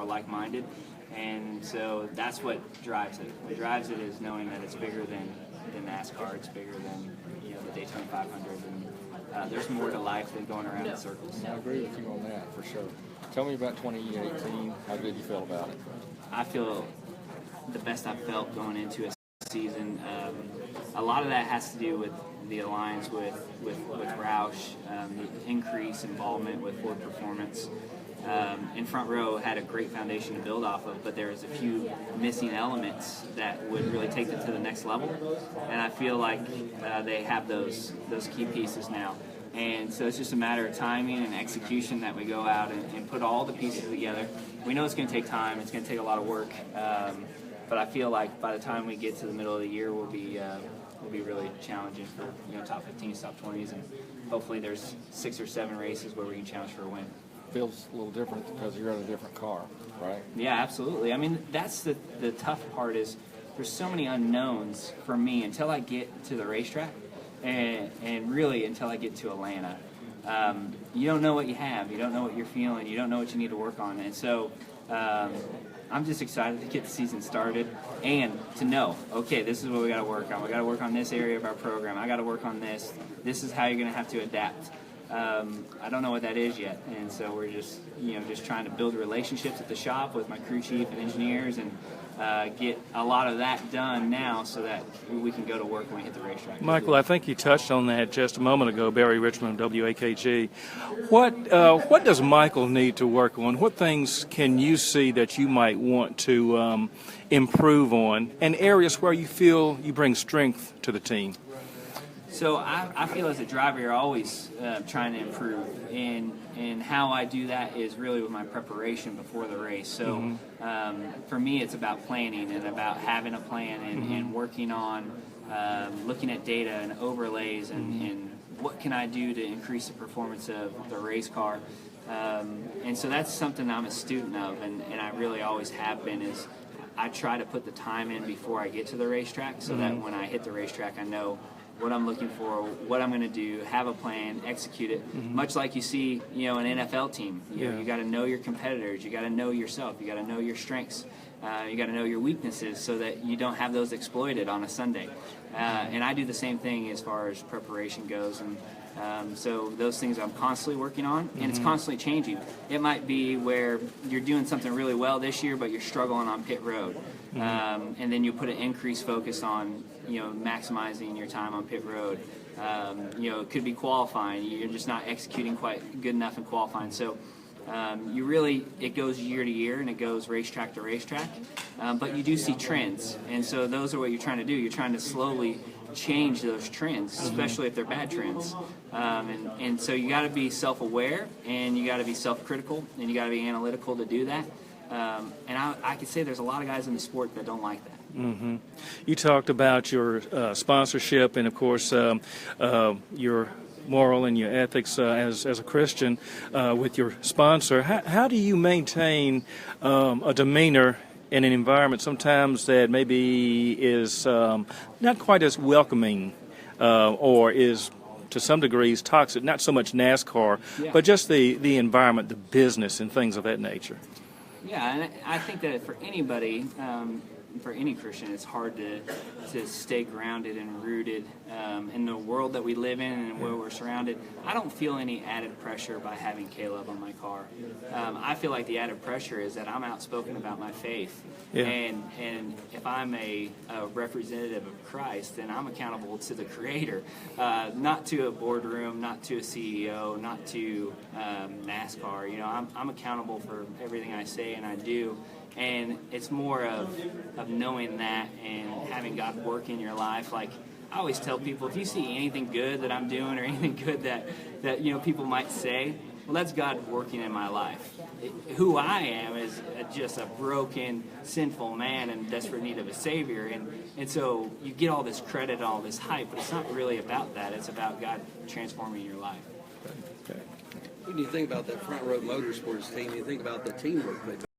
are like-minded, and so that's what drives it. What drives it is knowing that it's bigger than NASCAR, it's bigger than the Daytona 500, and there's more to life than going around in circles. I agree with you on that for sure. Tell me about 2018. How good you feel about it? I feel the best I've felt going into a season. A lot of that has to do with the alliance with Roush, the increased involvement with Ford Performance. And Front Row had a great foundation to build off of, but there's a few missing elements that would really take it to the next level. And I feel like they have those key pieces now. And so it's just a matter of timing and execution that we go out and put all the pieces together. We know it's going to take time. It's going to take a lot of work. But I feel like by the time we get to the middle of the year, we'll be really challenging for top 15s, top 20s, and hopefully there's 6 or 7 races where we can challenge for a win. Feels a little different because you're in a different car, right? Yeah, absolutely. I mean, that's the tough part is there's so many unknowns for me until I get to the racetrack. And really until I get to Atlanta. You don't know what you have. You don't know what you're feeling. You don't know what you need to work on. And so I'm just excited to get the season started and to know, okay, this is what we got to work on. We got to work on this area of our program. I got to work on this. This is how you're going to have to adapt. I don't know what that is yet, and so we're just trying to build relationships at the shop with my crew chief and engineers and get a lot of that done now so that we can go to work when we hit the racetrack. Michael, I think you touched on that just a moment ago. Barry Richmond, WAKG. What does Michael need to work on? What things can you see that you might want to improve on, and areas where you feel you bring strength to the team? So I feel as a driver, you're always trying to improve, and how I do that is really with my preparation before the race. So for me, it's about planning and about having a plan and working on looking at data and overlays and what can I do to increase the performance of the race car. And so that's something I'm a student of, and I really always have been, is I try to put the time in before I get to the racetrack so that when I hit the racetrack, I know what I'm looking for, what I'm going to do, have a plan, execute it. Much like you see, an NFL team. You got to know your competitors. You got to know yourself. You got to know your strengths. You got to know your weaknesses so that you don't have those exploited on a Sunday. And I do the same thing as far as preparation goes. And so those things I'm constantly working on, and it's constantly changing. It might be where you're doing something really well this year, but you're struggling on pit road. And then you put an increased focus on, maximizing your time on pit road. It could be qualifying. You're just not executing quite good enough in qualifying. So it goes year to year and it goes racetrack to racetrack. But you do see trends. And so those are what you're trying to do. You're trying to slowly change those trends, especially if they're bad trends. And so you got to be self-aware, and you got to be self-critical, and you got to be analytical to do that. And I could say there's a lot of guys in the sport that don't like that. You talked about your sponsorship and, of course, your moral and your ethics as a Christian with your sponsor. How do you maintain a demeanor in an environment sometimes that maybe is not quite as welcoming or is to some degrees toxic, not so much NASCAR, but just the environment, the business and things of that nature? Yeah, and I think that for anybody, for any Christian, it's hard to stay grounded and rooted in the world that we live in and where we're surrounded. I don't feel any added pressure by having Caleb on my car. I feel like the added pressure is that I'm outspoken about my faith. And if I'm a representative of Christ, then I'm accountable to the Creator, not to a boardroom, not to a CEO, not to NASCAR. I'm accountable for everything I say and I do. And it's more of knowing that and having God work in your life. Like I always tell people, if you see anything good that I'm doing or anything good that people might say, well, that's God working in my life. Who I am is just a broken, sinful man in desperate need of a Savior. And so you get all this credit and all this hype, but it's not really about that. It's about God transforming your life. When you think about that Front Row Motorsports team, you think about the teamwork